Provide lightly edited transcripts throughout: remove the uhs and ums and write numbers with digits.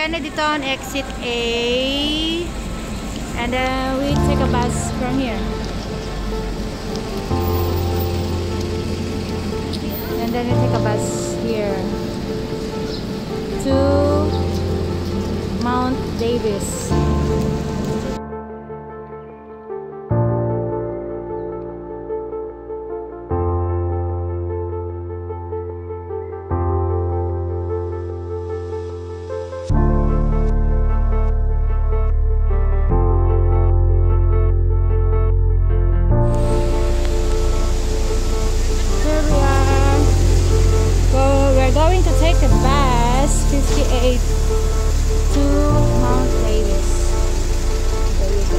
Kennedy Town exit A, and then we take a bus from here, and then we take a bus here to Mount Davis. Going to take the bus 58 to Mount Davis. There you go.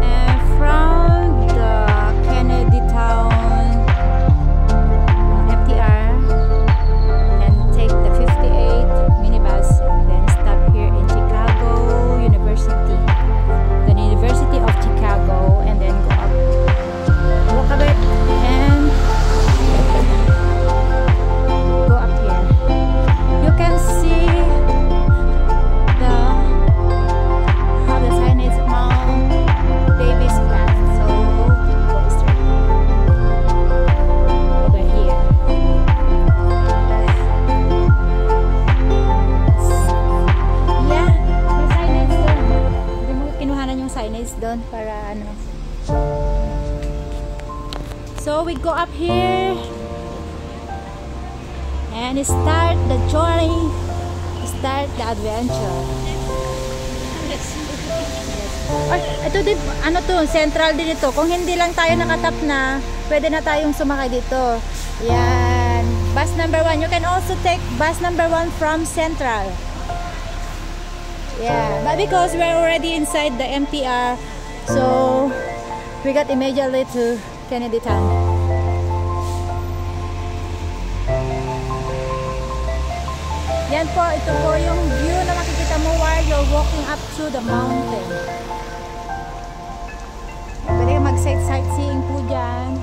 And from the Kennedy Town FTR, take the 58 minibus, then stop here in Chicago University, the University of Chicago, and then go up, walk a bit, and go up here. You can see the how the sign is Mount Davis Path, so go straight over here. Signage doon para ano. So we go up here and start the journey, start the adventure. Ito din, ano to, central din ito. Kung hindi lang tayo nakatap na, pwede na tayong sumakay dito. Yan. Bus number 1. You can also take bus number 1 from Central. Yeah, but because we're already inside the MTR, so we got immediately to Kennedy Town. Yan po, ito po yung view na makikita mo while you're walking up to the mountain. Pwede ka mag-sightseeing po dyan.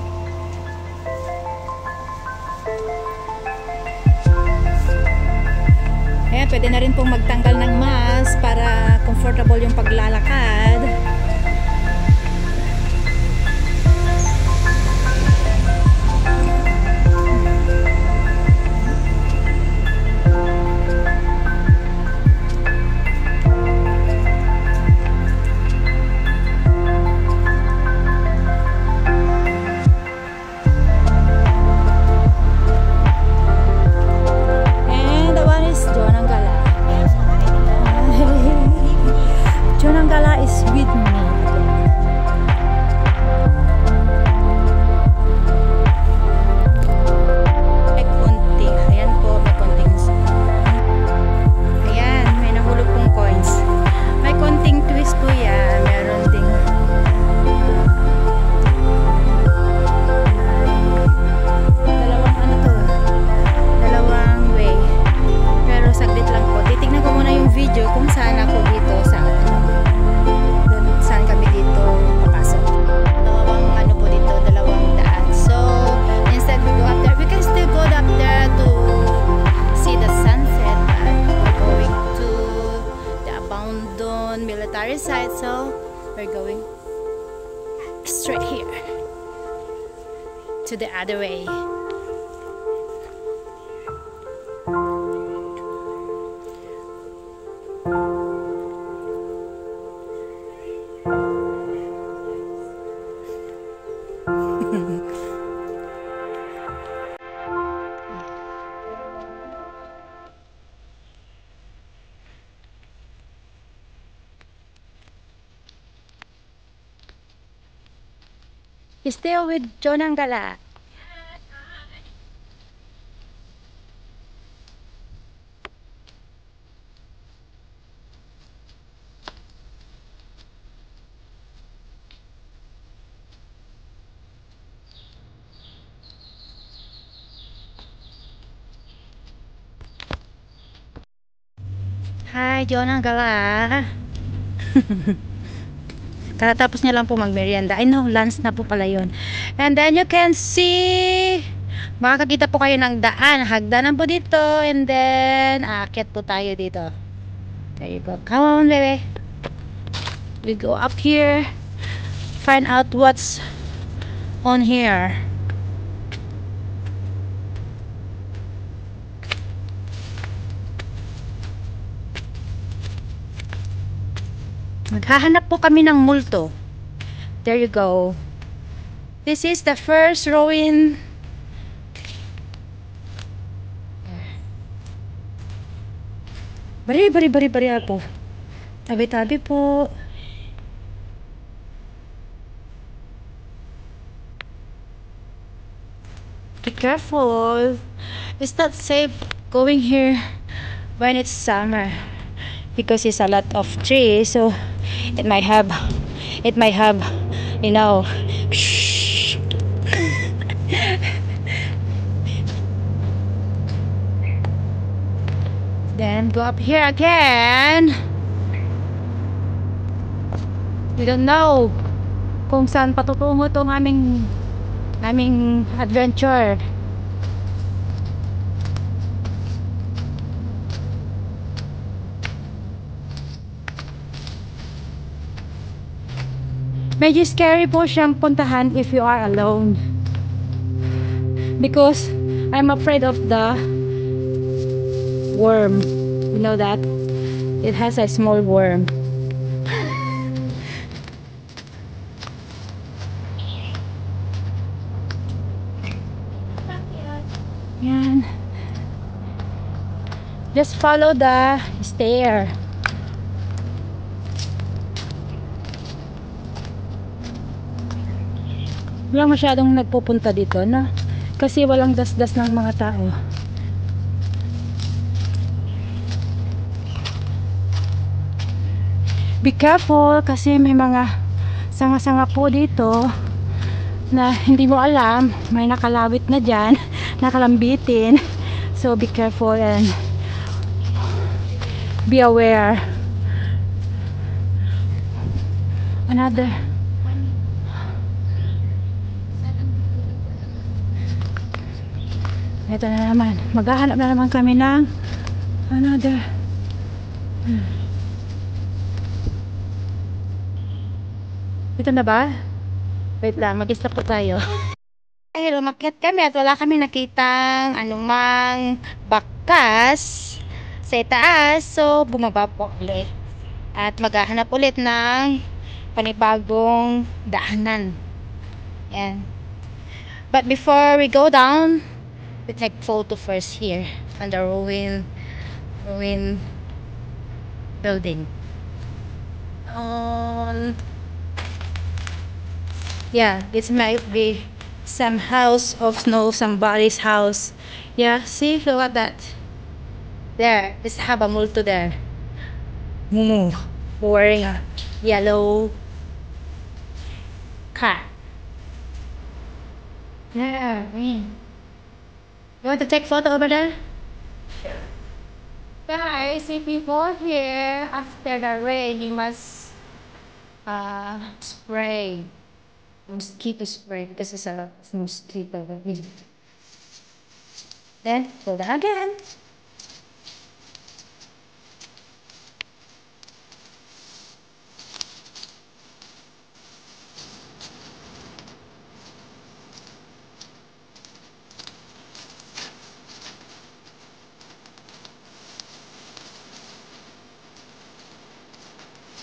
Ayan, pwede na rin pong magtanggal ng mask para comfortable yung paglalakad. Military site, so we're going straight here to the other way. He's still with Jonangala. Hi, Jonah Gala. Katatapos niya lang po magmerienda. I know, lunch na po pala yun. And then you can see, makakakita po kayo ng daan. Hagdanan po dito. And then, aakyat po tayo dito. There you go. Come on, baby. We go up here. Find out what's on here. Maghahanap po kami ng multo. There you go. This is the first ruin. Bari ako. Tabi-tabi po. Be careful. It's not safe going here when it's summer because it's a lot of trees, so it might have, you know. Then go up here again. We don't know kung saan patutungo tong aming adventure. Medyo scary po siyang puntahan if you are alone, because I'm afraid of the worm. You know that? It has a small worm. Yan. Just follow the stair. Walang masyadong nagpupunta dito, no? Kasi walang dasdas ng mga tao. Be careful kasi may mga sanga-sanga po dito na hindi mo alam, may nakalawit na dyan, nakalambitin. So be careful and be aware. Another. Ito na naman, maghahanap na naman kami ng another. Ito na ba? Wait lang, mag-stop po tayo. Ay, lumakyat kami at wala kami nakitang anumang bakas sa itaas. So, bumaba po ulit. At maghahanap ulit ng panibagong daanan. Yan. But before we go down, we take photo first here on the ruin building. Yeah, this might be some house of snow, somebody's house. Yeah, see, look at that. There, just have a multo there. Wearing a yellow cap. Yeah, you want to take photo over there? Sure. Guys, if you go here after the rain, you must spray mosquito spray because it's a mosquito. Then go down again.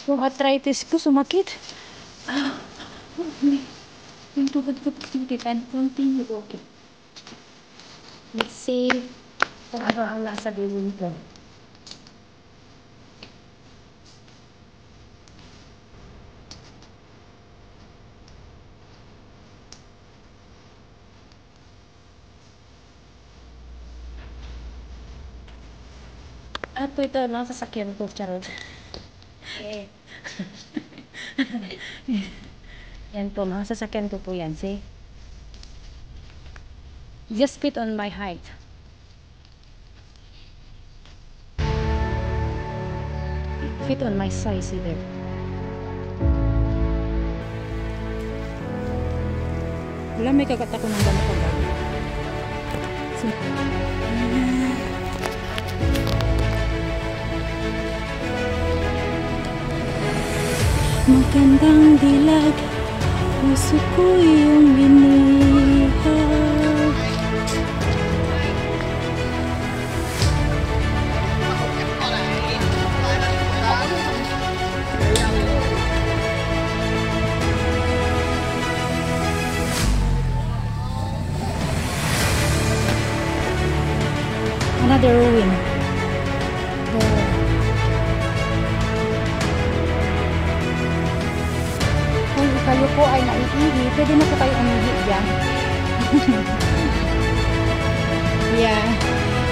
Yung arthritis ko sumakit. Yung tuhod ko tititan, continue. Okay. Let's see kung ano ang nasa bilin ko. At po ito lang sasakyan ko, charot. Okay. Yan po, mga sasakyan ko po yan, see? Just fit on my height. fit on my size either. Wala, may kagat ako ng ganito agad. So, magandang dilag, puso ko iyong biniha. Another ruin. There. Kung kayo po ay naiihi, pwede na po kayo umihi dyan. Yeah.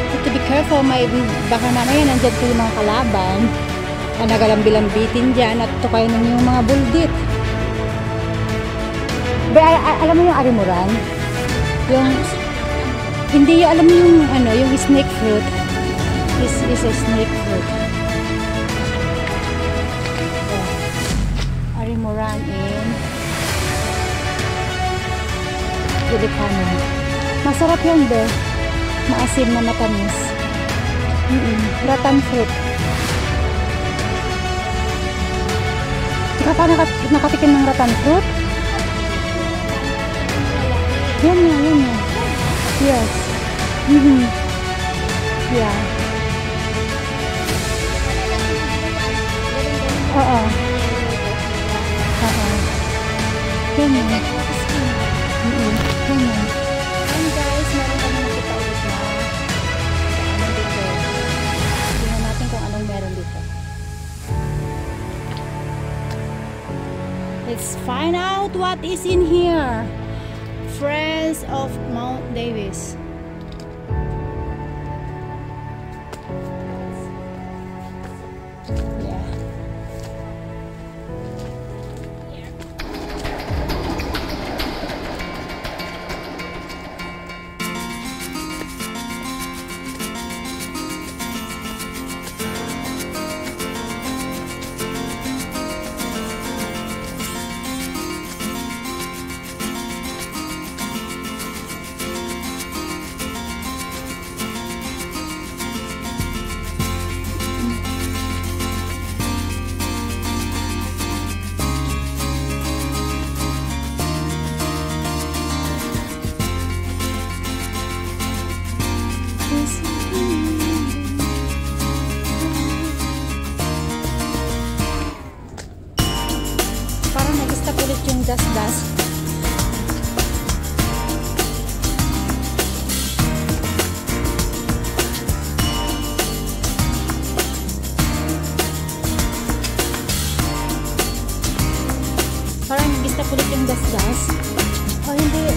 But to be careful, baka mamaya nandyan po yung mga kalaban na nagalambi-lambitin dyan at tukayin ninyo yung mga bulgit. Alam mo yung arimuran? Yung hindi yung, alam mo yung ano, yung snake fruit is a snake fruit. Yeah. Arimuran in Ilicano. Masarap yun be. Maasim na matamis. Rattan fruit. Ikaw pa nakatikim ng rattan fruit? Yan na, yan na. Yes. Yeah. Oo. Yan na. Yan na. And guys, meron kami nakita ulit na ano dito. Tingnan natin kung anong meron dito. Let's find out what is in here. Friends of Mount Davis. Yeah. Parang nag-stop ulit yung das-das. Parang nag-stop ulit yung das-das. O hindi.